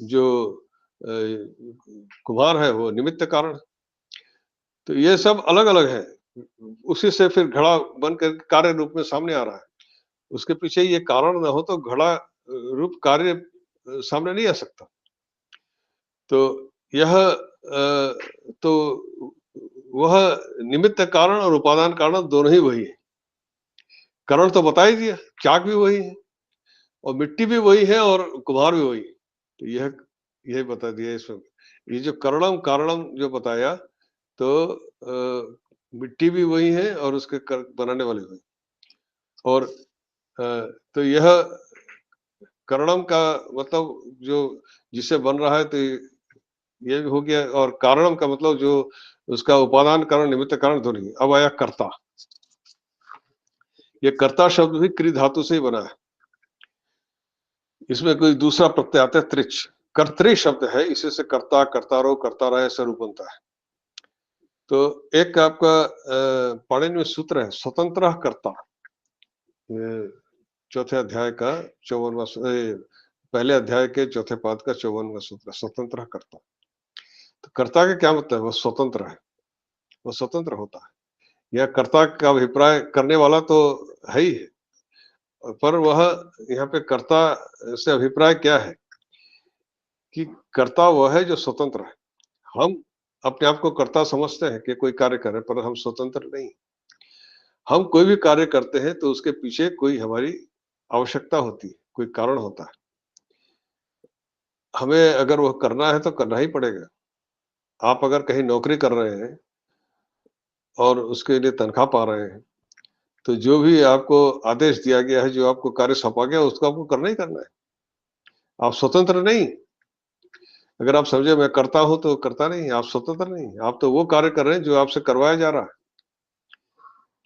जो कुम्हार है वो निमित्त कारण। तो ये सब अलग-अलग है। उसी से फिर घड़ा बनकर कार्य रूप में सामने आ रहा है। उसके पीछे ये कारण ना हो तो घड़ा रूप कार्य सामने नहीं आ सकता। तो यह तो वह निमित्त कारण और उपादान कारण दोनों ही वही है। कारण तो बता ही दिया, चाक भी वही है, और मिट्टी भी वही है, और कुम्हार भी वही है। तो यह बता दिया इसमें। ये जो करणम कारणम जो बताया, तो मिट्टी भी वही है और उसके बनाने वाले वही। और तो यह करणम का मतलब जो जिससे बन रहा है, तो ये भी हो गया। और कारणम का मतलब जो उसका उपादान कारण, निमित्त कारण दोनों ही। अब आया कर्ता। ये कर्ता शब्द भी कृ धातु से ही बना है। इसमें कोई दूसरा प्रत्यय आता है त्रिच। कर्तृ शब्द है, इसी से कर्ता, कर्तारो, कर्तारा ऐसा रूप बनता है। तो एक आपका पाणिनि में सूत्र है, स्वतंत्र कर्ता। चौथे अध्याय का 54वां, पहले अध्याय के चौथे पाद का 54वां सूत्र, स्वतंत्र कर्ता। तो कर्ता का क्या मतलब है? वह स्वतंत्र है, वह स्वतंत्र होता है। यह कर्ता का अभिप्राय करने वाला तो है ही है, पर वह यहाँ पे कर्ता से अभिप्राय क्या है कि कर्ता वह है जो स्वतंत्र है। हम अपने आप को कर्ता समझते हैं कि कोई कार्य कर रहे हैं, पर हम स्वतंत्र नहीं। हम कोई भी कार्य करते हैं तो उसके पीछे कोई हमारी आवश्यकता होती है, कोई कारण होता है। हमें अगर वह करना है तो करना ही पड़ेगा। आप अगर कहीं नौकरी कर रहे हैं और उसके लिए तनख्वाह पा रहे हैं, तो जो भी आपको आदेश दिया गया है, जो आपको कार्य सौंपा गया, उसको आपको करना ही करना है। आप स्वतंत्र नहीं। अगर आप समझे मैं करता हूँ तो करता नहीं, आप स्वतंत्र नहीं। आप तो वो कार्य कर रहे हैं जो आपसे करवाया जा रहा है।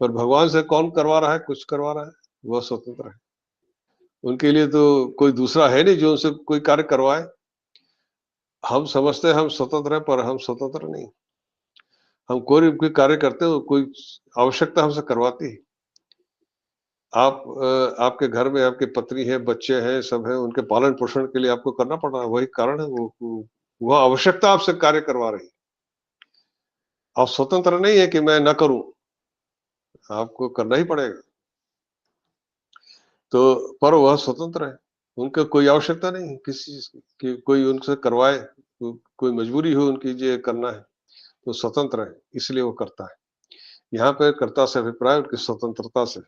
पर भगवान से कौन करवा रहा है, कुछ करवा रहा है, वह स्वतंत्र है। उनके लिए तो कोई दूसरा है नहीं जो उनसे कोई कार्य करवाए। हम समझते हैं हम स्वतंत्र हैं, पर हम स्वतंत्र नहीं। हम कोई कार्य करते हैं, कोई आवश्यकता हमसे करवाती है। आप आपके घर में आपकी पत्नी है, बच्चे हैं, सब हैं, उनके पालन पोषण के लिए आपको करना पड़ रहा है, वही कारण है। वो आवश्यकता आपसे कार्य करवा रही है। आप स्वतंत्र नहीं है कि मैं ना करूं, आपको करना ही पड़ेगा। तो पर वह स्वतंत्र है, उनको कोई आवश्यकता नहीं किसी चीज की कि कोई उनसे करवाए, कोई मजबूरी हो उनकी ये करना है, तो स्वतंत्र है, इसलिए वो करता है। यहाँ पे कर्ता से अभिप्राय उनकी स्वतंत्रता से,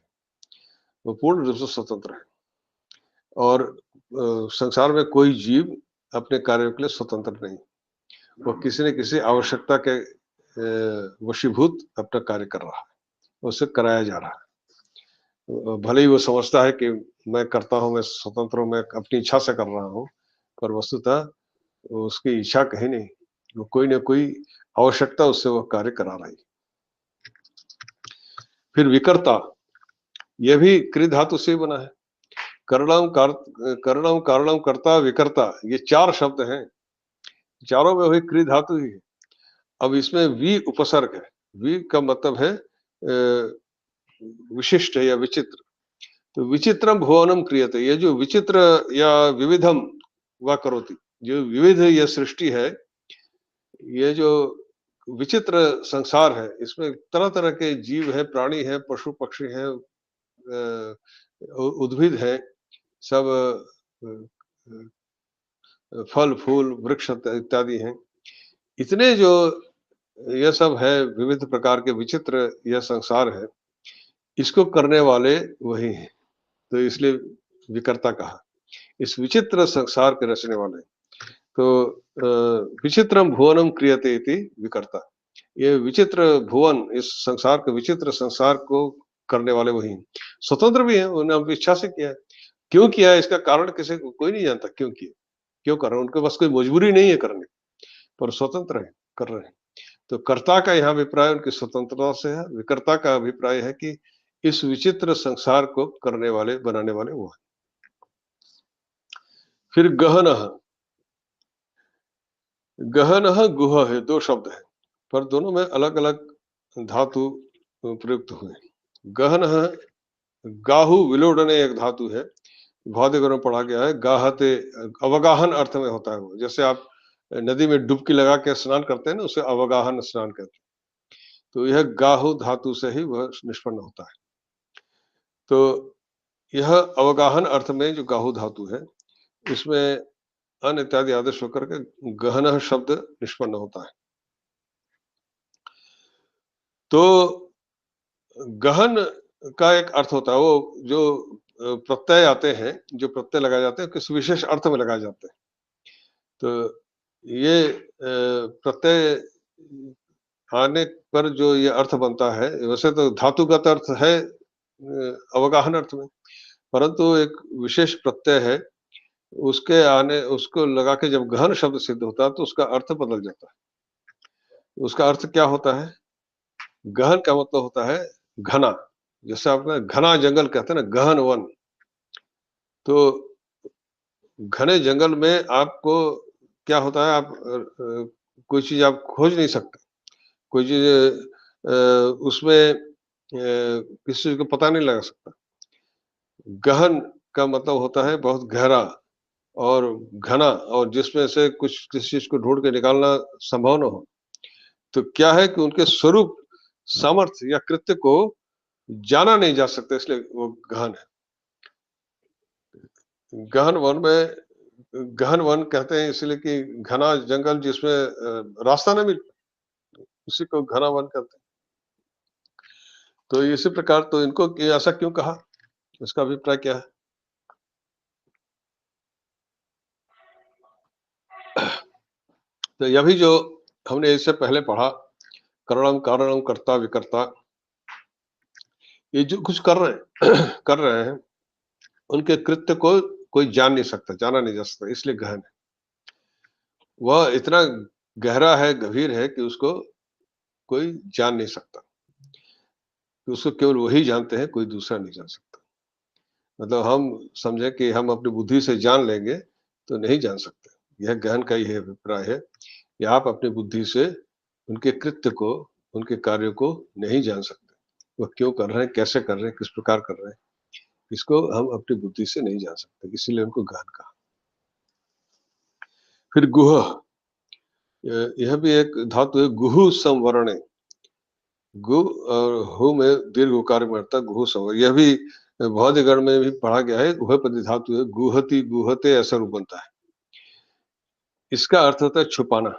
वो पूर्ण रूप से स्वतंत्र है। और संसार में कोई जीव अपने कार्यों के लिए स्वतंत्र नहीं, वो किसी न किसी आवश्यकता के वशीभूत अपना कार्य कर रहा है, उससे कराया जा रहा है। भले ही वो समझता है कि मैं करता हूँ, मैं स्वतंत्र हूँ, मैं अपनी इच्छा से कर रहा हूँ, पर वस्तुतः उसकी इच्छा कहीं नहीं, वो कोई न कोई आवश्यकता उससे वो कार्य करा रही। फिर विकर्ता, यह भी कृ धातु से बना है। करणम कारणम कर्ता विकर्ता, ये 4 शब्द हैं। चारों में वही कृ धातु ही है। अब इसमें वि उपसर्ग है। वि का मतलब है विशिष्ट या विचित्र। तो विचित्रम भुवनम क्रियते, ये जो विचित्र या विविधम वा करोति। जो विविध यह सृष्टि है, ये जो विचित्र संसार है, इसमें तरह-तरह के जीव हैं, प्राणी हैं, पशु पक्षी हैं, उद्भिद हैं, सब फल फूल वृक्ष इत्यादि हैं। इतने जो यह सब है, विविध प्रकार के विचित्र यह संसार है, इसको करने वाले वही हैं, तो इसलिए विकर्ता कहा। इस विचित्र संसार के रचने वाले, तो विचित्रम भुवनम क्रियते इति विकर्ता। ये विचित्र भुवन, इस संसार के विचित्र संसार को करने वाले वही हैं। स्वतंत्र भी हैं, उन्होंने अपनी इच्छा से किया है। क्यों किया है इसका कारण किसी को कोई नहीं जानता, क्यों किया, क्यों कर रहे हैं, उनके पास कोई मजबूरी नहीं है करने, पर स्वतंत्र है, कर रहे हैं। तो कर्ता का यहाँ अभिप्राय उनकी स्वतंत्रता से है, विकर्ता का अभिप्राय है कि इस विचित्र संसार को करने वाले, बनाने वाले वो है। फिर गहनः, गहनः गुह है, दो शब्द है, पर दोनों में अलग अलग धातु प्रयुक्त हुए। गहनः, गाहु विलोडने एक धातु है, भौतिक में पढ़ा गया है। गाहते अवगाहन अर्थ में होता है वो, जैसे आप नदी में डुबकी लगा के स्नान करते हैं ना, उसे अवगाहन स्नान कहते हैं। तो यह गाहु धातु से ही वह निष्पन्न होता है। तो यह अवगाहन अर्थ में जो गाहु धातु है, इसमें अन इत्यादि आदेश होकर के गहन शब्द निष्पन्न होता है। तो गहन का एक अर्थ होता है, वो जो प्रत्यय आते हैं, जो प्रत्यय लगाए जाते हैं, किस विशेष अर्थ में लगाए जाते हैं। तो ये प्रत्यय आने पर जो ये अर्थ बनता है, वैसे तो धातुगत अर्थ है अवगाहन अर्थ में, परंतु एक विशेष प्रत्यय है, उसके आने, उसको लगा के जब गहन शब्द सिद्ध होता है तो उसका अर्थ बदल जाता है। उसका अर्थ क्या होता है? गहन का मतलब होता है घना, जैसे आपने घना जंगल कहते हैं ना, गहन वन। तो घने जंगल में आपको क्या होता है, आप कोई चीज आप खोज नहीं सकते, कोई चीज उसमें किसी चीज को पता नहीं लगा सकता। गहन का मतलब होता है बहुत गहरा और घना, और जिसमें से कुछ किसी चीज को ढूंढ के निकालना संभव न हो। तो क्या है कि उनके स्वरूप, सामर्थ्य या कृत्य को जाना नहीं जा सकता, इसलिए वो गहन है। गहन वन में, गहन वन कहते हैं इसलिए कि घना जंगल जिसमें रास्ता न मिल, उसी को घना वन कहते हैं। तो इसी प्रकार, तो इनको ऐसा क्यों कहा, इसका अभिप्राय क्या है? तो यह भी जो हमने इससे पहले पढ़ा, करणम कारणम कर्ता विकर्ता, ये जो कुछ कर रहे हैं कर रहे हैं, उनके कृत्य को कोई जान नहीं सकता, जाना नहीं जा सकता, इसलिए गहन है। वह इतना गहरा है, गंभीर है कि उसको कोई जान नहीं सकता, कि उसको केवल वही जानते हैं, कोई दूसरा नहीं जान सकता। मतलब हम समझे कि हम अपनी बुद्धि से जान लेंगे तो नहीं जान सकते। यह गहन का ही अभिप्राय है कि आप अपनी बुद्धि से उनके कृत्य को, उनके कार्यों को नहीं जान सकते। वह क्यों कर रहे हैं, कैसे कर रहे हैं, किस प्रकार कर रहे हैं, इसको हम अपनी बुद्धि से नहीं जान सकते, इसीलिए उनको गहन कहा। फिर गुह, यह भी एक धातु है, गुहु संवरणे। गु और हु में दीर्घ उकार में रहता है, गुहु संवर। यह भी भौतिक गण में भी पढ़ा गया है, उभयपदी धातु है, गुहति गुहते ऐसा रूप बनता है। इसका अर्थ होता है छुपाना।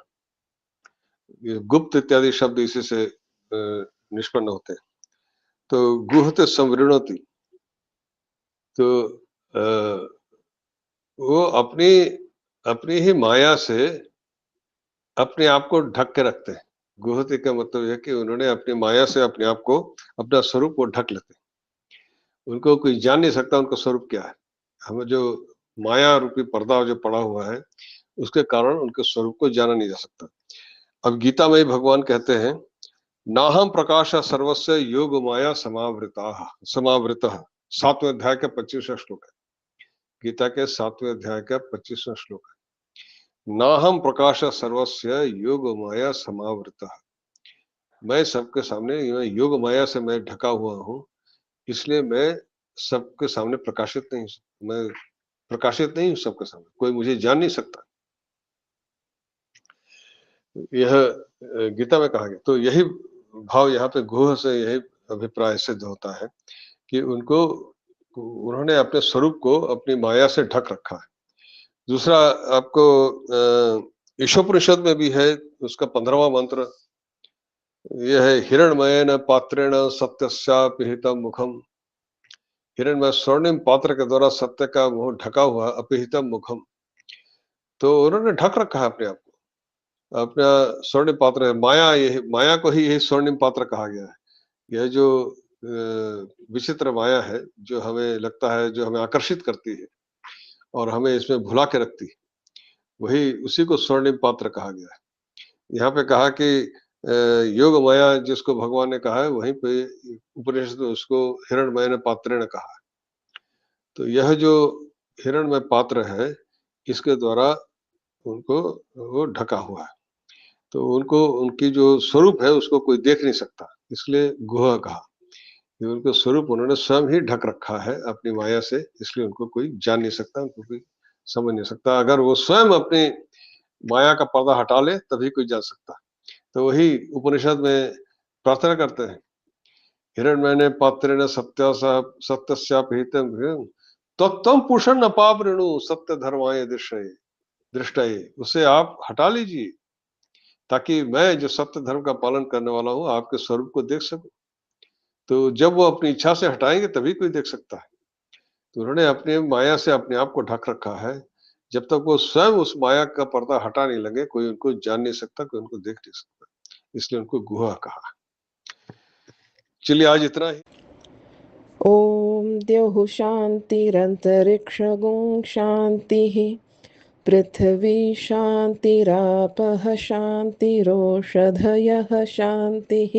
ये गुप्त इत्यादि शब्द इसी से निष्पन्न होते हैं। तो गुहते संवृणोति, तो वो अपनी अपनी ही माया से अपने आप को ढक के रखते हैं। गुहति का मतलब यह कि उन्होंने अपनी माया से अपने आप को, अपना स्वरूप को ढक लेते हैं। उनको कोई जान नहीं सकता उनका स्वरूप क्या है। हमें जो माया रूपी पर्दा जो पड़ा हुआ है, उसके कारण उनके स्वरूप को जाना नहीं जा सकता। अब गीता में भगवान कहते हैं, नाहम प्रकाश सर्वस्व योग माया समावृतः। 7वें अध्याय का 25वां श्लोक है, गीता के 7वें अध्याय का 25वां श्लोक है। नाहम प्रकाश सर्वस्व योग माया समावृतः। मैं सबके सामने, योग माया से मैं ढका हुआ हूँ, इसलिए मैं सबके सामने प्रकाशित नहीं, मैं प्रकाशित नहीं हूं सबके सामने, कोई मुझे जान नहीं सकता। यह गीता में कहा गया। तो यही भाव यहाँ पे गुह से यही अभिप्राय सिद्ध होता है कि उन्होंने अपने स्वरूप को अपनी माया से ढक रखा है। दूसरा आपको ईशोपनिषद में भी है, उसका 15वां मंत्र यह है, हिरण्मयेन पात्रेण सत्यस्यापिहितम मुखम। हिरण्मय स्वर्णिम पात्र के द्वारा सत्य का मुंह ढका हुआ, अपिहितम मुखम। तो उन्होंने ढक रखा है अपने आप को। अपना स्वर्णिम पात्र है माया, यही माया को ही यही स्वर्णिम पात्र कहा गया है। यह जो विचित्र माया है, जो हमें लगता है, जो हमें आकर्षित करती है और हमें इसमें भुला के रखती है, वही उसी को स्वर्णिम पात्र कहा गया है। यहाँ पे कहा कि योग माया जिसको भगवान ने कहा है, वहीं पे उपनिषद में उसको हिरण्मय ने पात्रे ने कहा है। तो यह जो हिरण्मय पात्र है, इसके द्वारा उनको वो ढका हुआ है। तो उनको उनकी जो स्वरूप है उसको कोई देख नहीं सकता, इसलिए गुहा कहा। ये उनका स्वरूप उन्होंने स्वयं ही ढक रखा है अपनी माया से, इसलिए उनको कोई जान नहीं सकता, उनको कोई समझ नहीं सकता। अगर वो स्वयं अपनी माया का पर्दा हटा ले तभी कोई जान सकता। तो वही उपनिषद में प्रार्थना करते हैं, हिरण्मय पात्रेण सत्यस्यापिहितम तत्तम पुरुषं न पाप रेणु सत्य धर्माय दृष्टये। उसे आप हटा लीजिए ताकि मैं जो सत्य धर्म का पालन करने वाला हूं आपके स्वरूप को देख सकूं। तो जब वो अपनी इच्छा से हटाएंगे तभी कोई देख सकता है। तो उन्होंने अपने माया से अपने आप को ढक रखा है। जब तक वो स्वयं उस माया का पर्दा हटा नहीं लगे, कोई उनको जान नहीं सकता, कोई उनको देख नहीं सकता, इसलिए उनको गुहा कहा। चलिए आज इतना ही। ॐ द्यौः शान्तिरन्तरिक्षगुं शान्तिः पृथिवी शान्तिरापः शान्तिरोषधयः शान्तिः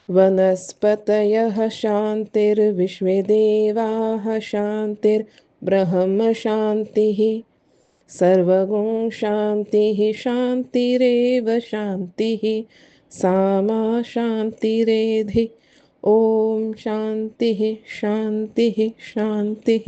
वनस्पतयः शान्तिर्विश्वे देवाः शान्तिर्ब्रह्म शान्तिः सर्वगुं शान्तिः शान्तिरेव शान्तिः सामा शान्तिरेधि। ॐ शान्तिः शान्तिः शान्तिः।